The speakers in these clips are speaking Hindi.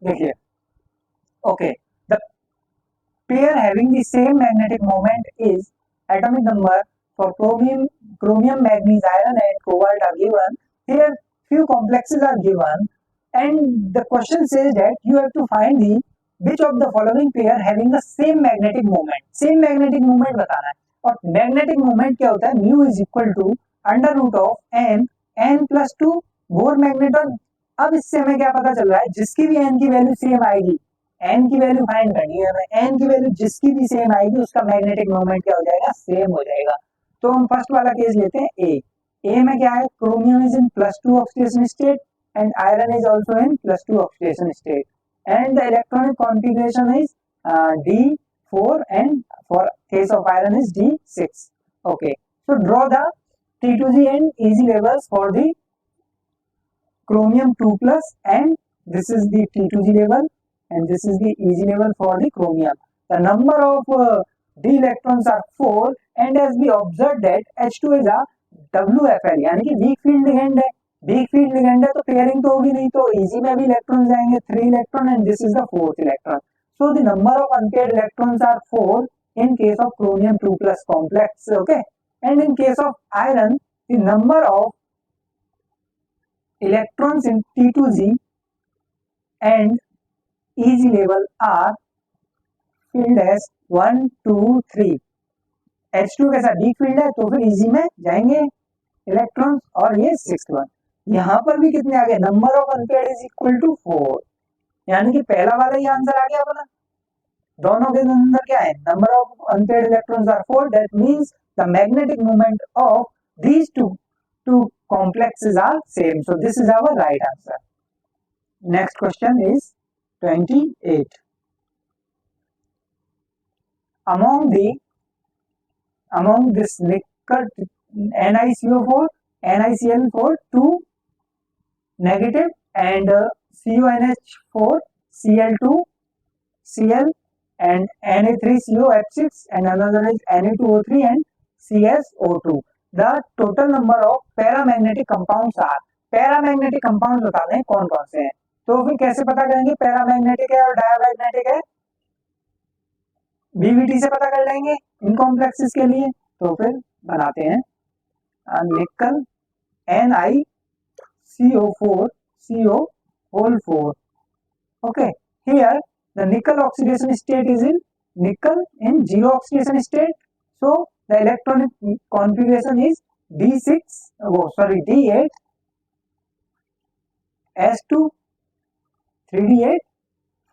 देखिए, okay, the pair having the same magnetic moment is atomic number for chromium, manganese, iron, and cobalt are given. Here, few complexes are given, and the question says that you have to find the which of the following pair having the same magnetic moment. Same magnetic moment बताना है. और magnetic moment क्या होता है? Mu is equal to under root of n plus 2 Bohr magneton. अब इससे हमें क्या पता चल रहा है? जिसकी भी n की वैल्यू सेम आएगी, एन की वैल्यू फाइंड करनी है हमें, एन की वैल्यू जिसकी भी सेम आएगी उसका मैग्नेटिक मोमेंट क्या हो जाएगा? सेम हो जाएगा. तो हम फर्स्ट वाला केस लेते हैं ए में क्या है? Chromium is in +2 oxidation state and iron is also in +2 oxidation state and the electronic configuration is D4 and for case of iron is D6. Okay, so draw the T2G and EG levels for the chromium 2 plus, and this is the T2G level and this is the EG level for the chromium. The number of d electrons are 4 and as we observed that H2 is a WFL यानी कि weak field ligand है. weak field ligand है तो पेयरिंग तो होगी नहीं, तो EG में भी इलेक्ट्रॉन जाएंगे 3 electron and this is the 4th electron. So the number of unpaired electrons are 4 in case of chromium 2 plus complex. Okay, and in case of iron the number of electrons in T2G and EG level are filled as 1, 2, 3. H2 कैसा वीक फील्ड है तो फिर EG में जाएंगे इलेक्ट्रॉन्स और ये 6th वन. यहाँ पर भी कितने आ गए? Number of unpaired is equal to 4, यानी कि पहला वाला ही आंसर आ गया अपना. दोनों के अंदर क्या है? Number of unpaired electrons are 4. That means the magnetic moment of these two complexes are same. So this is our right answer. Next question is 28. Among this nickel NiCO4, NiCl4, 2 negative and CONH4, Cl2, Cl and Na3COF6 and another is Na2O3 and CSO2. The total number of paramagnetic compounds are. Paramagnetic compound बता दें कौन कौन से हैं. तो फिर कैसे पता करेंगे पैरामैग्नेटिक है और डायमैग्नेटिक है? बीवीटी से पता कर लेंगे इन कॉम्प्लेक्सेस के लिए. तो फिर बनाते हैं निकल NiCO4 CO whole 4. Okay, here the nickel oxidation state is in nickel in 0 oxidation state. So the electronic configuration is D8 S2 3D8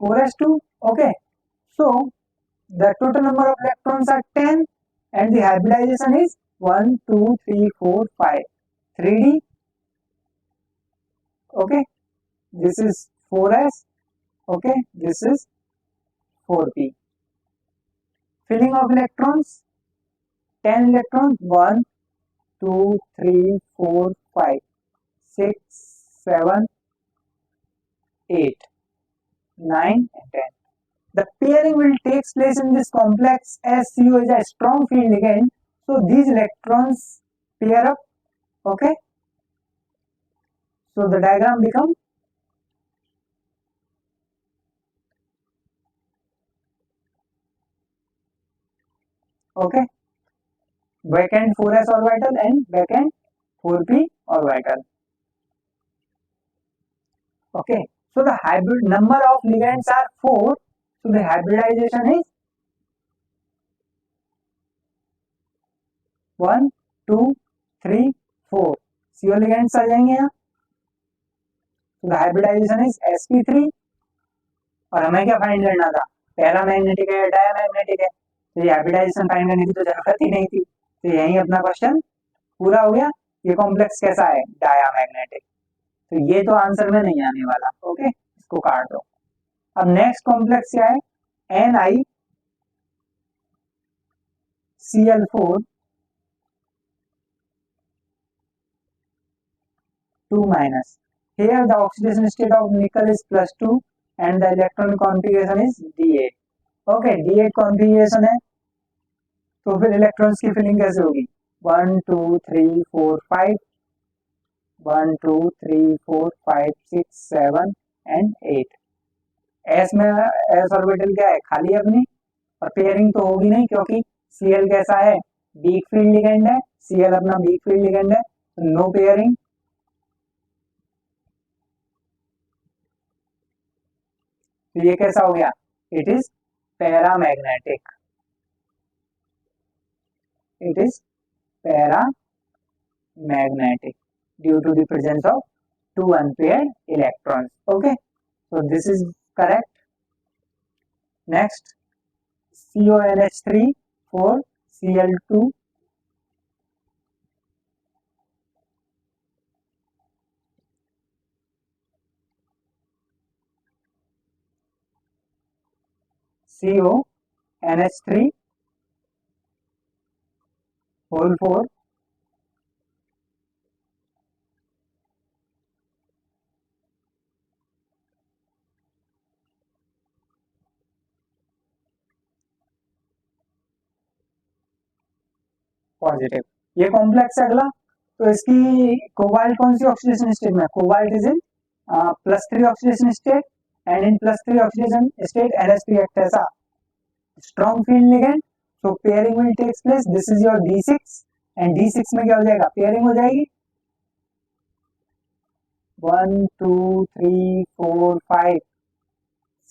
4S2. Okay, so the total number of electrons are 10 and the hybridization is 1, 2, 3, 4, 5. 3D. Okay, this is 4S. Okay, this is 4p. Filling of electrons 10 electrons 1, 2, 3, 4, 5, 6, 7, 8, 9 and 10. The pairing will take place in this complex as CO is a strong field ligand. So these electrons pair up. Okay, so the diagram becomes okay, backend 4s orbital and backend 4p orbital. Okay, so the hybrid number of ligands are 4. So the hybridization is 1, 2, 3, 4. CO ligands आ जाएंगे यहाँ. So the hybridization is sp3. और हमें क्या फाइंड करना था? पैरामैग्नेटिक है डायमैग्नेटिक है. तो ये हाइब्रिडाइजेशन फाइंड करने की तो जरूरत ही नहीं थी. तो यही अपना क्वेश्चन पूरा हो गया. ये कॉम्प्लेक्स कैसा है? डायमैग्नेटिक. तो ये तो आंसर में नहीं आने वाला. ओके, इसको काट दो. अब नेक्स्ट कॉम्प्लेक्स क्या है? NiCl4 2 minus. Here the oxidation state of nickel is +2 and the electron configuration is D8. Okay, D8 configuration है. तो फिर इलेक्ट्रॉन्स की फिलिंग कैसे होगी? 1, 2, 3, 4, 5. 1, 2, 3, 4, 5, 6, 7 and 8. एस में एस ऑर्बिटल क्या है, खाली है अपनी, और पेयरिंग तो होगी नहीं क्योंकि सीएल कैसा है, वीक फील्ड लिगेंड है, सीएल अपना वीक फील्ड लिगेंड है, तो नो पेयरिंग। तो ये कैसा हो गया, it is paramagnetic, it is paramagnetic due to the presence of two unpaired electrons. Okay, so this is correct. Next, CONH3 for Cl2. CONH3 whole 4 positive. ये कॉम्प्लेक्स है अगला, तो इसकी कोबाल्ट कौन सी ऑक्सीडेशन स्टेट में, cobalt is in +3 oxidation state, and in +3 oxidation state NH3 act as a strong field ligand, so pairing will takes place, this is your D6, and D6 में क्या हो जाएगा, पेयरिंग हो जाएगी 1 2 3 4 5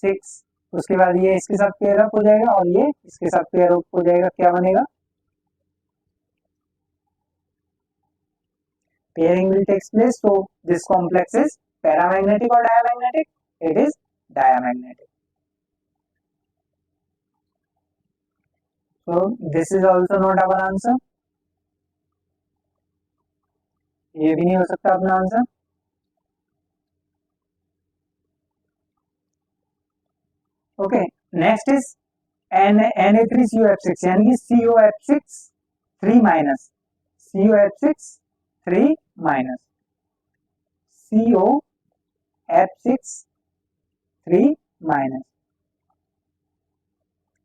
6, उसके बाद ये इसके साथ पेयर अप हो जाएगा और ये इसके साथ पेयर अप हो जाएगा, क्या बनेगा, pairing will takes place, so this complex is paramagnetic or diamagnetic, it is diamagnetic. So this is also not our answer, ये भी नहीं हो सकता अपना answer. Okay, next is Na3COF6 यानी कि COF6 3 minus, COF6 3 minus, COF6 3 minus.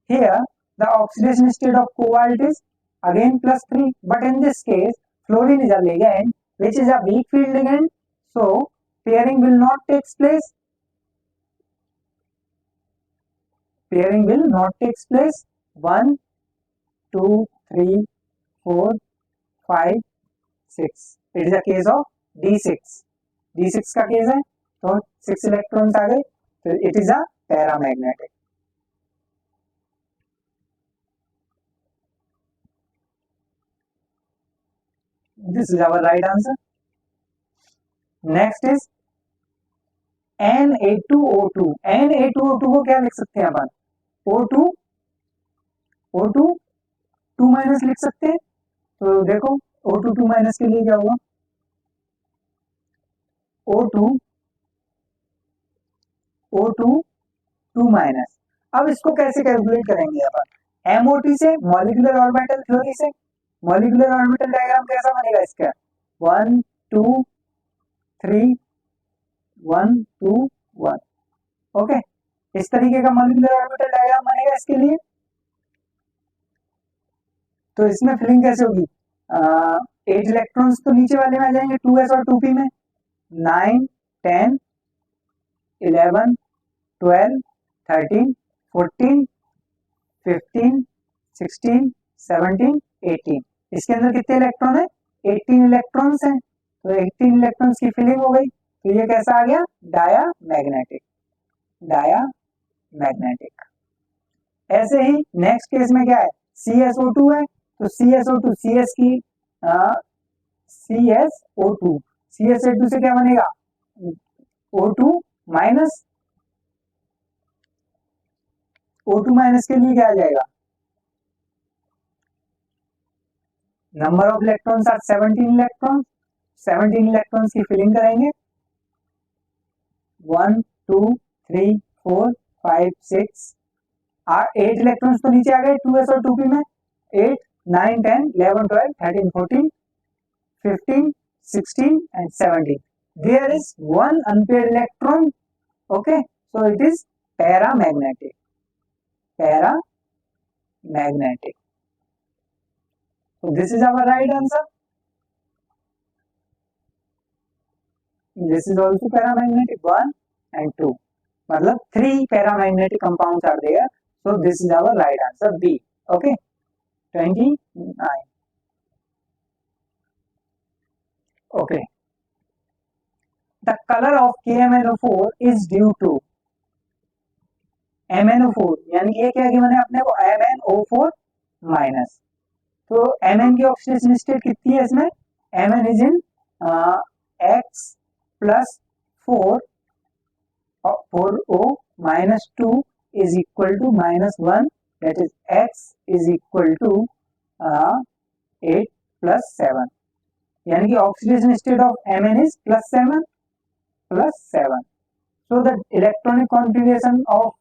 Here the oxidation state of cobalt is again +3, but in this case fluorine is a ligand which is a weak field ligand, so pairing will not takes place. Pairing will not takes place. 1 2 3 4 5 6, it is a case of D6, D6 का केस है, तो 6 इलेक्ट्रॉन्स आ गए, तो it is a paramagnetic. This is our right answer. Next is Na2O2. Na2O2 को क्या लिख सकते हैं अपन, O2 O2 2 माइनस लिख सकते हैं, तो देखो O2 2 माइनस के लिए क्या होगा, O2 O2 2 माइनस। अब इसको कैसे कैलकुलेट करेंगे अपन, MOT से, मॉलिक्यूलर ऑर्बिटल थ्योरी से। मॉलिक्यूलर ऑर्बिटल डायग्राम कैसा बनेगा इसका, 1 2 3 1 2 1, ओके, इस तरीके का मॉलिक्यूलर ऑर्बिटल डायग्राम बनेगा इसके लिए। तो इसमें फिलिंग कैसे होगी, 8 इलेक्ट्रॉन्स तो नीचे वाले में आ जाएंगे 2s और 2p में, 9 10 11 12 13 14 15 16 17 18, इसके अंदर कितने इलेक्ट्रॉन है, 18 इलेक्ट्रॉन्स हैं, तो 18 इलेक्ट्रॉन्स की फिलिंग हो गई, तो ये कैसा आ गया, डायामैग्नेटिक, डायामैग्नेटिक। ऐसे ही नेक्स्ट केस में क्या है, CSO2 है, तो CSO2 CS की CSO2 CSO2 से क्या बनेगा, O2 माइनस, O2 माइनस के लिए क्या आ जाएगा, number of electrons are 17 electron, 17 electrons की फिलिंग करेंगे, 1 2 3 4 5 6 8 इलेक्ट्रॉन्स तो नीचे आ गए 2s और 2p में, 8 9 10 11 12 13 14 15 16 and 17, there is one unpaired electron, okay, so it is paramagnetic, paramagnetic, so this is our right answer, this is also paramagnetic, 1 and 2, मतलब 3 paramagnetic compounds are there, so this is our right answer B. Okay, 29. Okay, the color of KMnO4 is due to MnO4, यानी कि ये क्या गिवन है अपने को MnO4 माइनस, तो Mn की ऑक्सीडेशन स्टेट कितनी है इसमें, Mn is in X plus 4O minus 2 is equal to minus 1, that is X is equal to 8 plus 7, यानी कि oxidation state of Mn is plus 7. So the electronic configuration of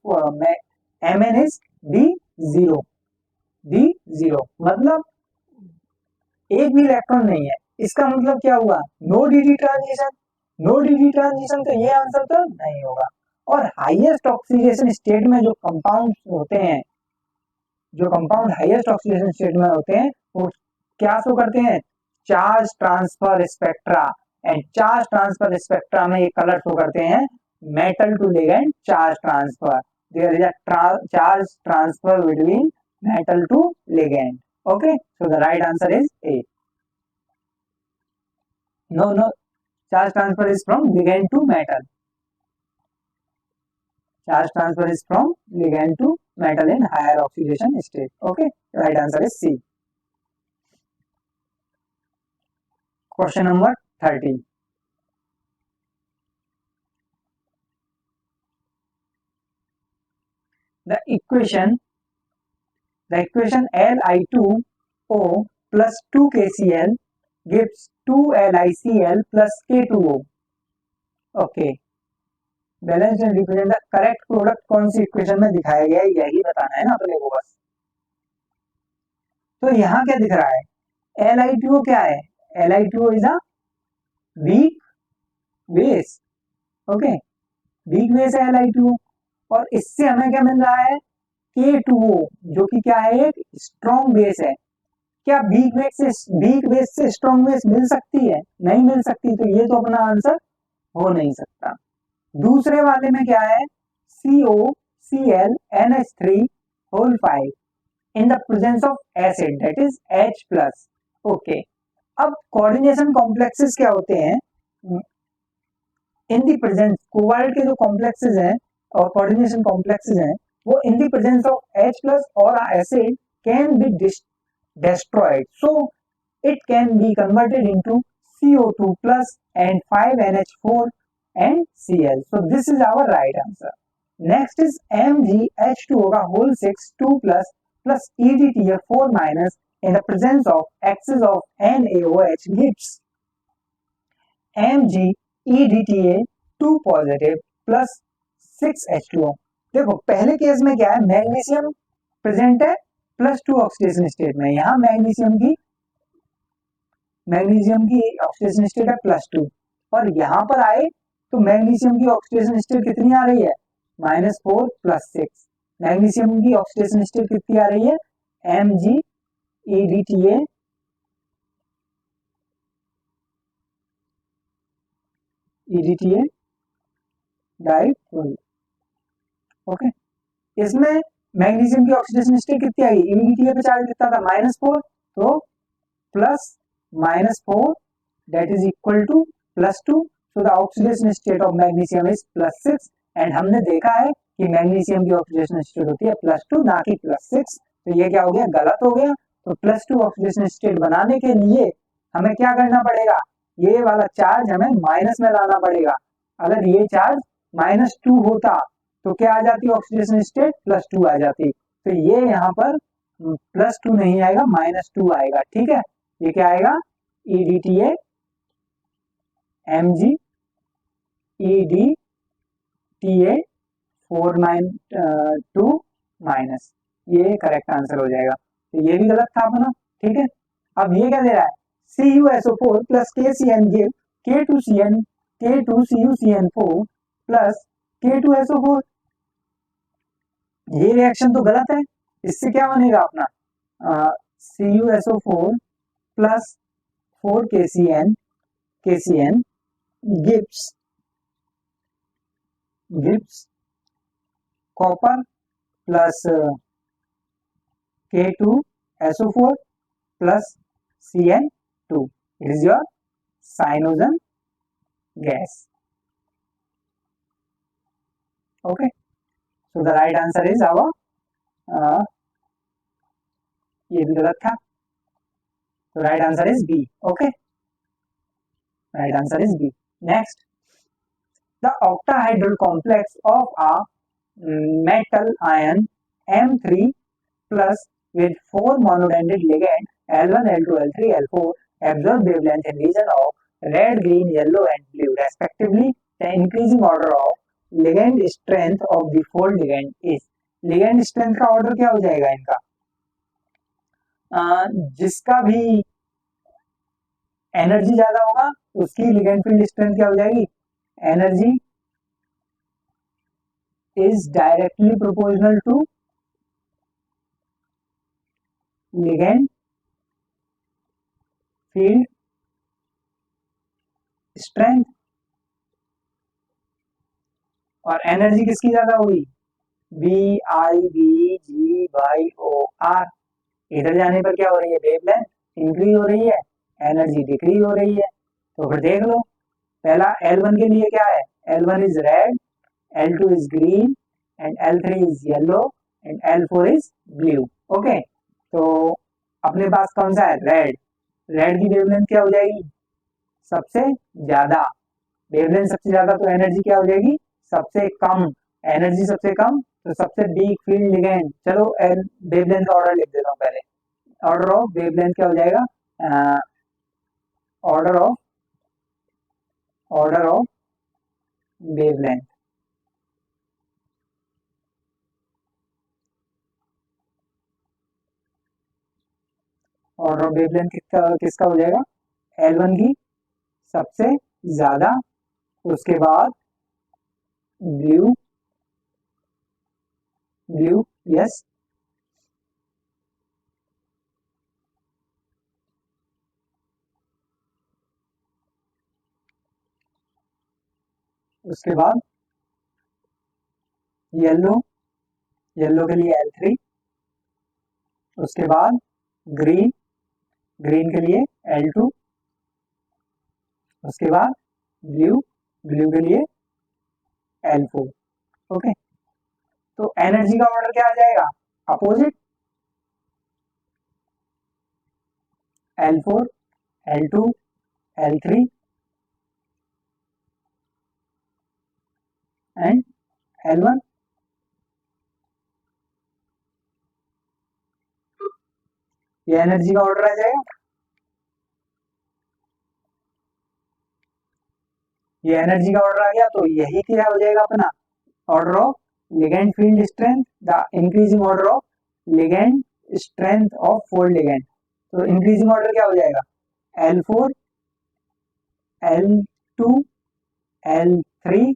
Mn is D0. D0 मतलब एक भी इलेक्ट्रॉन नहीं है, इसका मतलब क्या हुआ, no d transition, no d transition, तो ये आंसर तो नहीं होगा। और हाईएस्ट ऑक्सीडेशन स्टेट में जो कंपाउंड होते हैं, जो कंपाउंड हाईएस्ट ऑक्सीडेशन स्टेट में होते हैं वो क्या शो करते हैं, charge transfer spectra, and charge transfer spectra में ये कलर शो करते हैं metal to ligand charge transfer, there is a charge transfer between metal to ligand. Okay, so the right answer is A. No, charge transfer is from ligand to metal. Charge transfer is from ligand to metal in higher oxidation state. Okay, right answer is C. Question number 30. The equation Li2O plus 2KCl gives 2LiCl plus K2O. Okay, balance and represent the correct product कौन सी इक्वेशन में दिखाया गया है, यही बताना है ना अपने को बस। तो यहाँ क्या दिख रहा है, Li2O क्या है, Li2O is a weak base. Okay, weak base है Li2O, और इससे हमें क्या मिल रहा है, K2O, जो कि क्या है, एक स्ट्रॉन्ग बेस है। क्या वीक बेस से स्ट्रॉन्ग बेस मिल सकती है, नहीं मिल सकती, तो ये तो अपना आंसर हो नहीं सकता। दूसरे वाले में क्या है, COCl NH3 in the presence of acid, that is H plus. Okay, अब कोऑर्डिनेशन कॉम्प्लेक्सेस क्या होते हैं, इन दी प्रेजेंस कोबाल्ट के जो कॉम्प्लेक्सेस हैं और कोऑर्डिनेशन कॉम्प्लेक्सेस हैं, वो in the presence of H plus or acid can be destroyed, so it can be converted into CO2 plus and 5NH4 and Cl. So this is our right answer. Next is MgH2O का whole 6 2 plus plus EDTA4 minus in the presence of excess of NaOH gives MgEDTA2 positive plus 6H2O. देखो पहले केस में क्या है, मैग्नीशियम प्रेजेंट है +2 ऑक्सीडेशन स्टेट में, यहाँ मैग्नीशियम की ऑक्सीडेशन स्टेट है +2, और यहाँ पर आए तो मैग्नीशियम की ऑक्सीडेशन स्टेट कितनी आ रही है, -4 + 6। मैग्नीशियम की ऑक्सीडेशन स्टेट कितनी आ रही है, MgEDTA डाइफुल। ओके, इसमें मैग्नीशियम की ऑक्सीडेशन स्टेट कितनी आई, EDTA पे चार्ज कितना था, -4, तो +-4 that is equal to +2, so the oxidation state of magnesium is +6, and हमने देखा है कि मैग्नीशियम की ऑक्सीडेशन स्टेट होती है +2 ना कि +6, तो ये क्या हो गया, गलत हो गया। तो +2 ऑक्सीडेशन स्टेट बनाने के लिए हमें क्या करना पड़ेगा, ये वाला चार्ज हमें माइनस में लाना पड़ेगा। अगर ये चार्ज -2 होता तो क्या आ जाती, ऑक्सीडेशन स्टेट +2 आ जाती, तो ये यहाँ पर +2 नहीं आएगा, -2 आएगा। ठीक है, ये क्या आएगा, EDTA MgEDTA4-2 माइनस, ये करेक्ट आंसर हो जाएगा। तो ये भी गलत था अपना। ठीक है, अब ये क्या दे रहा है, CuSO4 plus KCN give K2CuCN4 plus K2SO4। ये रिएक्शन तो गलत है, इससे क्या बनेगा अपना, CuSO4 plus 4KCN gives copper plus K2SO4 plus Cn2. It is your cyanogen gas. Okay, so the right answer is our ये भी गलत था, तो right answer is B. Okay, right answer is B. Next, the octahedral complex of a metal ion M3 plus with 4 monodended ligand L1, L2, L3, L4 absorb wavelength in region of red, green, yellow and blue respectively. The increasing order of ligand strength of the fold ligand is. ligand strength का ऑर्डर क्या हो जाएगा इनका? जिसका भी एनर्जी ज्यादा होगा उसकी ligand फील्ड स्ट्रेंथ क्या हो जाएगी? Energy is directly proportional to ligand field strength. और एनर्जी किसकी ज्यादा होगी? VIV/G/O/R. इधर जाने पर क्या हो रही है? वेवलेंथ इंक्रीज हो रही है, एनर्जी डिक्रीज हो रही है. तो फिर देख लो, पहला L1 के लिए क्या है? L1 is red, L2 is green and L3 is yellow and L4 is blue. Okay, तो अपने पास कौन सा है? रेड. रेड की वेवलेंथ क्या हो जाएगी? सबसे ज्यादा. वेवलेंथ सबसे ज्यादा तो एनर्जी क्या हो जाएगी? सबसे कम. एनर्जी सबसे कम तो सबसे वीक फील्ड लिगेंड. चलो वेवलेंथ का ऑर्डर लिख देता हूँ पहले. ऑर्डर ऑफ वेवलेंथ क्या हो जाएगा? Order of wavelength. Order of wavelength किसका हो जाएगा? L1 की सबसे ज्यादा, उसके बाद ब्लू. यस, उसके बाद येलो के लिए L3. उसके बाद ग्रीन के लिए L2. उसके बाद ब्लू के लिए L4. ओके, तो एनर्जी का ऑर्डर क्या आ जाएगा? Opposite. L4, L2, L3 and L1. ये एनर्जी का ऑर्डर आ जाएगा. ये एनर्जी का ऑर्डर आ गया, तो यही क्या हो जाएगा अपना? Order of ligand field strength, the increasing order of ligand strength of fold ligand. तो इंक्रीजिंग ऑर्डर क्या हो जाएगा? L4, L2, L3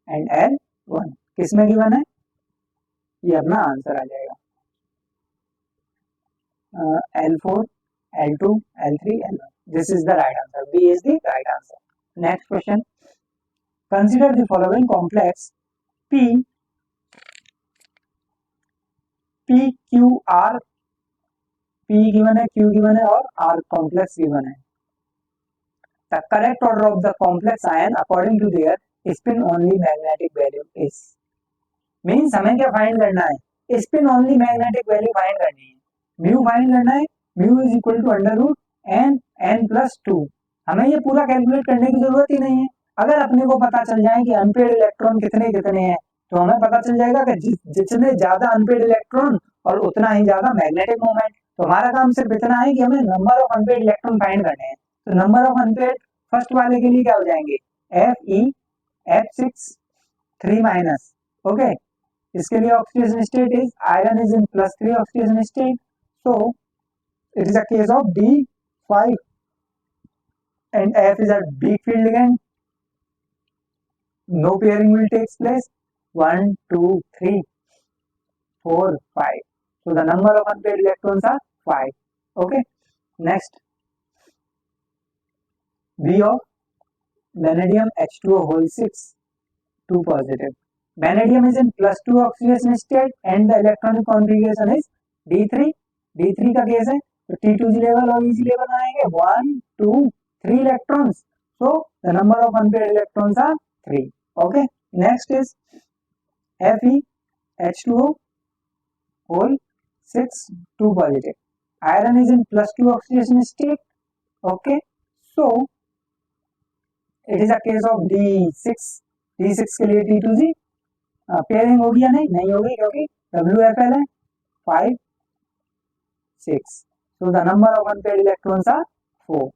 and L1. किसमें गिवन है? ये अपना आंसर आ जाएगा. L4, L2, L3, L1. This is the right answer. B is the right answer. Next question. Consider the following complex P, Q, R. P given है, Q given है और R complex given है. The correct order of the complex ion according to their spin only magnetic value is. Means हमें क्या फाइंड करना है? Spin only magnetic value find करनी है. म्यू फाइंड करना है. Mu is equal to under root n+2. हमें ये पूरा कैलकुलेट करने की जरूरत ही नहीं है. अगर अपने को पता चल जाए कि अनपेड इलेक्ट्रॉन कितने हैं, तो हमें पता चल जाएगा कि जितने ज्यादा अनपेड इलेक्ट्रॉन और उतना ही ज्यादा मैग्नेटिक मोमेंट. तो हमारा काम सिर्फ इतना है कि हमें number of unpaired electron find करने हैं. तो नंबर ऑफ अनपेड फर्स्ट वाले के लिए क्या हो जाएंगे? Fe, F6, 3-. ओके, इसके लिए oxidation state is iron is in +3 oxidation state, so it is a case of D5 and F is a weak field ligand. No pairing will take place. 1, 2, 3, 4, 5. So the number of unpaired electrons are 5. Okay. Next, V of vanadium H2O whole 6, 2 positive. Vanadium is in +2 oxidation state and the electronic configuration is D3. D3 का केस है तो T2G लेवल और EG लेवल आएंगे 1, 2, 3 electrons. So the number of unpaired electrons are 3. Okay. Next is FeH2O whole 6, 2 positive. Iron is in +2 oxidation state. Okay. So it is a case of D6. D6 के लिए T2G पेयरिंग होगी या नहीं? नहीं होगी क्योंकि WFL है 5, 6. So the number of unpaired electrons are 4.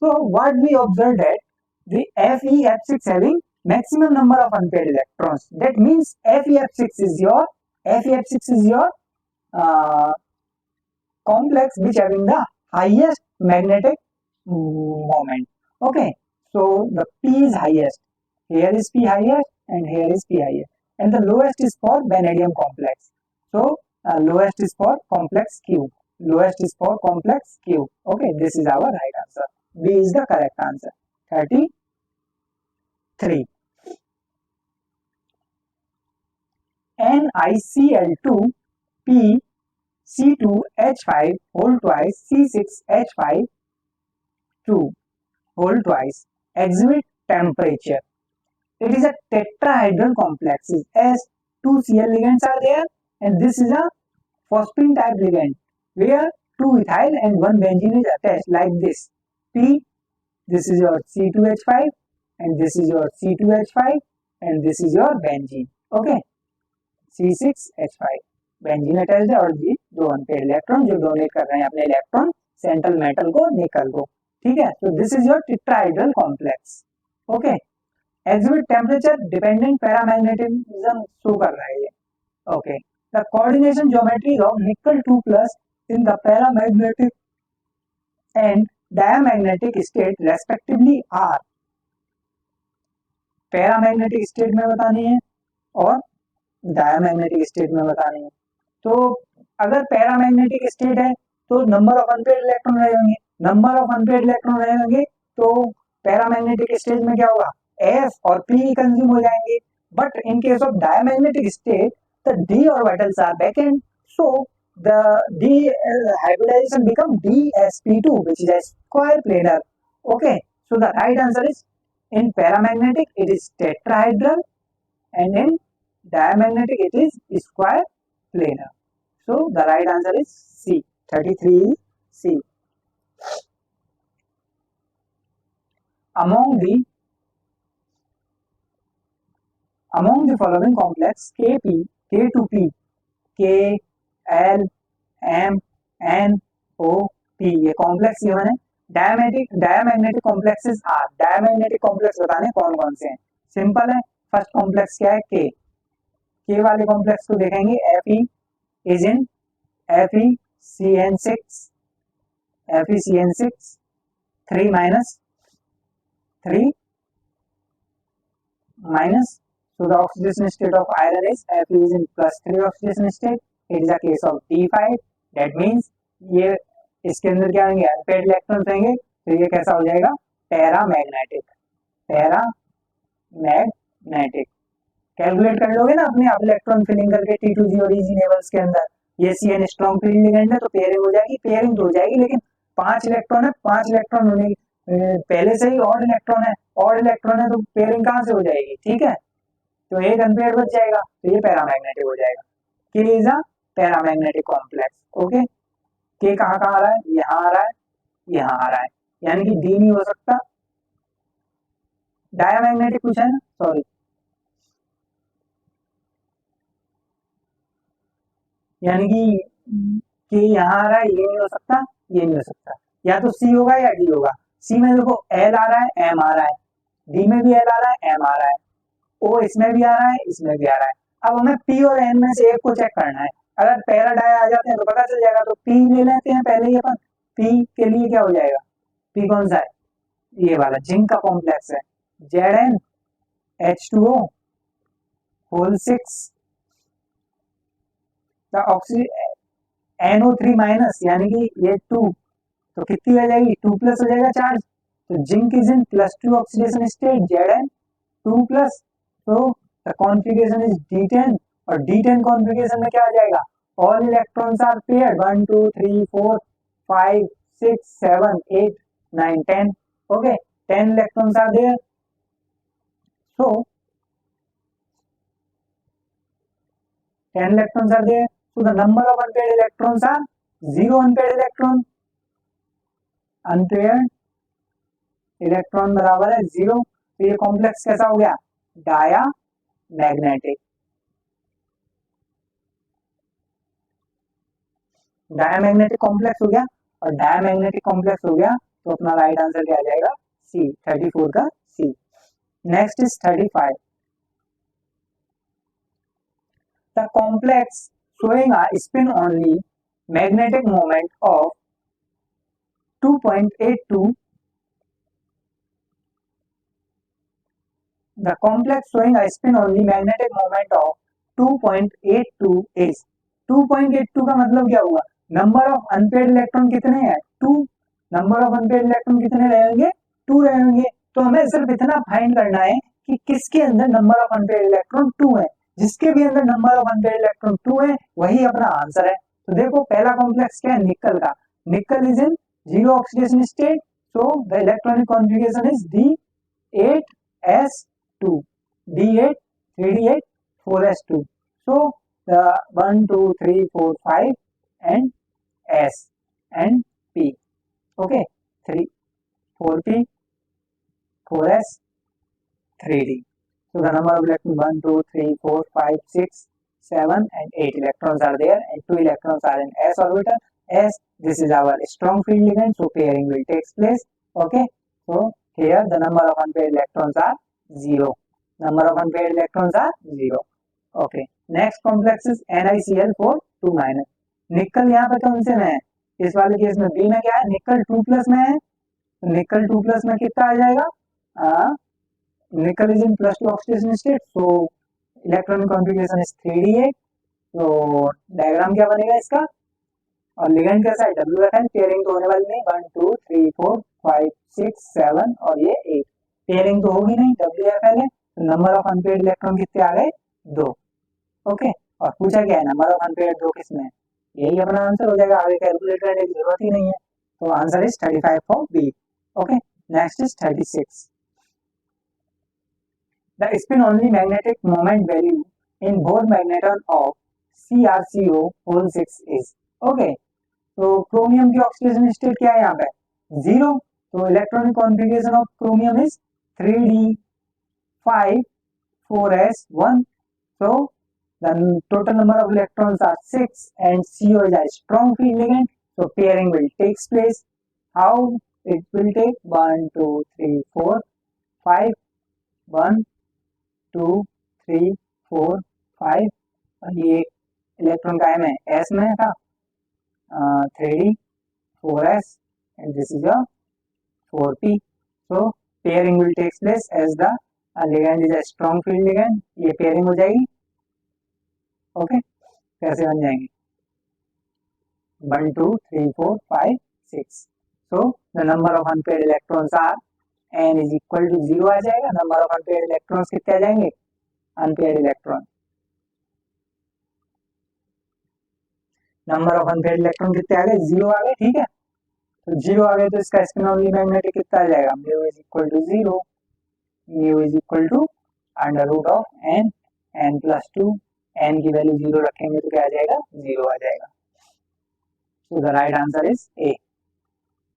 So what we observed that the FeF6 having maximum number of unpaired electrons. That means FeF6 is your complex which having the highest magnetic moment. Okay, so the P is highest. Here is P highest and here is P highest. And the lowest is for vanadium complex. So lowest is for complex Q. Lowest is for complex Q. Okay, this is our right answer. B is the correct answer. 33. NiCl2 P C2H5 whole twice C6H5 2 whole twice exhibit temperature. It is a tetrahedral complex as 2 Cl ligands are there and this is a phosphine type ligand where 2 ethyl and 1 benzene is attached like this. P, this is your C2H5 and this is your C2H5 and this is your benzene. Okay, C6H5 benzene attached है और ये दो अनपेयर्ड इलेक्ट्रॉन जो डोनेट कर रहे हैं अपने इलेक्ट्रॉन सेंट्रल मेटल को निकल को. ठीक है, तो this is your tetrahedral complex. Okay, exhibit temperature dependent paramagnetism show कर रहा है ये. Okay, the coordination geometry of nickel 2 plus in the paramagnetic and diamagnetic state respectively are. Paramagnetic state में बतानी है और डायमैग्नेटिक स्टेट में बतानी है. तो अगर पैरामैग्नेटिक स्टेट है तो नंबर ऑफ अनपेयर्ड इलेक्ट्रॉन रहेंगे. नंबर ऑफ अनपेयर्ड इलेक्ट्रॉन रहेंगे तो पैरामैग्नेटिक स्टेट में क्या होगा, F और P कंज्यूम हो जाएंगे. But in case of diamagnetic state the d orbitals are vacant, so the d hybridization become dsp2 which is a square planar. Okay, so the right answer is in paramagnetic it is tetrahedral and in diamagnetic it is square planar. So the right answer is C. 33 C. Among the following complex Kp, K2P, K, L, M, N, O, P ये कॉम्प्लेक्स ये बने. Diamagnetic complexes are. Diamagnetic complex बताने कौन कौन से हैं. सिंपल है. फर्स्ट कॉम्प्लेक्स क्या है, K. K वाले कॉम्प्लेक्स को देखेंगे. Fe is in FeCN6 3 minus 3 minus. So the oxidation state of iron is Fe is in +3 oxidation state. It is a case of D5. That means ये इसके अंदर क्या होंगे, अनपेयर्ड इलेक्ट्रॉन रहेंगे. तो ये कैसा हो जाएगा, पैरामैग्नेटिक. पैरामैग्नेटिक कैलकुलेट कर लोगे ना अपने आप इलेक्ट्रॉन फिलिंग करके T2G और EG लेवल्स के अंदर. ये CN स्ट्रॉन्ग फील्ड लिगेंड है तो पेयरिंग हो जाएगी. पेयरिंग तो हो जाएगी लेकिन 5 इलेक्ट्रॉन है, 5 इलेक्ट्रॉन होने पहले से ही ऑड इलेक्ट्रॉन है. ऑड इलेक्ट्रॉन है तो पेयरिंग कहाँ से हो जाएगी. ठीक है, तो एक अनपेयर्ड बच जाएगा तो ये पैरामैग्नेटिक हो जाएगा. K is a paramagnetic complex. Okay, K कहाँ कहाँ आ रहा है, यहाँ आ रहा है, यहाँ आ रहा है, यानी कि D नहीं हो सकता. डायमैग्नेटिक कुछ है ना, सॉरी, यानी कि यहाँ आ रहा है, ये नहीं हो सकता, ये नहीं हो सकता. या तो C होगा या D होगा. C में देखो L आ रहा है, M आ रहा है. D में भी L आ रहा है, M आ रहा है. O इसमें भी आ रहा है, इसमें भी आ रहा है. अब हमें P और N में से एक को चेक करना है. अगर पैराडाई आ जाते हैं तो पता चल जाएगा. तो P ले लेते हैं पहले ही अपन. P के लिए क्या हो जाएगा, P कौन सा है, ये वाला जिंक का कॉम्प्लेक्स है. ZnH2O whole 6 the oxygen NO3 minus यानी कि ये 2 तो कितनी हो जाएगी, 2 प्लस हो जाएगा चार्ज. तो zinc is in +2 oxidation state Zn 2 plus. तो द कॉन्फ़िगरेशन इज D10 और D10 कॉन्फ़िगरेशन में क्या आ जाएगा, all electrons are paired 1 2 3 4 5 6 7 8 9 10. Okay, 10 electrons are there. So 10 electrons are there. So the number of unpaired electrons are 0 unpaired electron. Unpaired electron बराबर है 0. तो ये कॉम्प्लेक्स कैसा हो गया, डायामैग्नेटिक. डायामैग्नेटिक कॉम्प्लेक्स हो गया, और डायामैग्नेटिक कॉम्प्लेक्स हो गया तो अपना राइट आंसर क्या आ जाएगा, सी, 34 का C. Next is 35. The complex showing a spin only magnetic moment of 2.82. The complex showing a spin only magnetic moment of 2.82 is 2.82 का मतलब क्या हुआ, नंबर ऑफ अनपेड इलेक्ट्रॉन कितने हैं, 2. नंबर ऑफ अनपेड इलेक्ट्रॉन कितने रहेंगे, 2 रहेंगे. तो हमें सिर्फ इतना फाइंड करना है कि किसके अंदर नंबर ऑफ अनपेड इलेक्ट्रॉन 2 है. जिसके भी अंदर नंबर ऑफ अनपेड इलेक्ट्रॉन 2 है वही अपना आंसर है. तो देखो पहला कॉम्प्लेक्स क्या है, निकल का. निकल is in zero oxidation state, so the electronic configuration is D8S2, D8 3D8 4S2. So the 1 2 3 4 5 and S and P. Okay, 3 4P 4S 3D. So the number of electrons 1 2 3 4 5 6 7 and 8 electrons are there, and 2 electrons are in S orbital. S, this is our strong field ligand, so pairing will take place. Okay, so here the number of unpaired electrons are 0. Number of unpaired electrons are 0. Okay, next complex is NiCl4 2 minus. निकल यहाँ पे कौन से में है, इस वाले केस में बी में क्या है, निकल 2 प्लस में है. तो निकल 2 प्लस में कितना आ जाएगा, निकल is in +2 oxidation state, so electronic configuration is 3D8. तो डायग्राम क्या बनेगा इसका, और लिगेंड कैसा है, WFN. पेयरिंग तो होने वाली नहीं, 1 2 3 4 5 6 7 और ये 8. पेयरिंग तो होगी नहीं, WFN है. तो नंबर ऑफ अनपेयर्ड इलेक्ट्रॉन कितने आ गए, 2. ओके, और पूछा क्या है, नंबर ऑफ अनपेयर्ड 2 किसमें है, यही अपना आंसर हो जाएगा. आगे कैलकुलेट करने की जरूरत ही नहीं है. तो answer is 35 for B. Okay, next is 36. The spin-only magnetic moment value in both magneton of CrCO6 is. Okay, तो क्रोमियम की ऑक्सीडेशन स्टेट क्या है यहाँ पे, 0. तो electronic configuration of chromium is 3D5 4S1. So the total number of electrons are 6 and CO is a strong field ligand, so pairing will take place. How it will take, 1 2 3 4 5 1 2 3 4 5, और ये इलेक्ट्रॉन का है एस में था, 3D 4S and this is your 4P. So pairing will take place as the ligand is a strong field ligand. ये pairing हो जाएगी. ओके, कैसे बन जाएंगे, 1 2 3 4 5 6. So the number of unpaired electrons are n is equal to 0 आ जाएगा. नंबर ऑफ अनपेयर्ड इलेक्ट्रॉन्स कितने आ जाएंगे, unpaired electron, number of unpaired electron कितने आ गए, 0 आ गए. ठीक है, तो 0 आ गए तो इसका स्पिन ओनली मैग्नेटिक कितना आ जाएगा, mu is equal to 0. Mu is equal to under root of n, n+2. n की वैल्यू 0 रखेंगे तो क्या आ जाएगा, 0 आ जाएगा. So the right answer is A.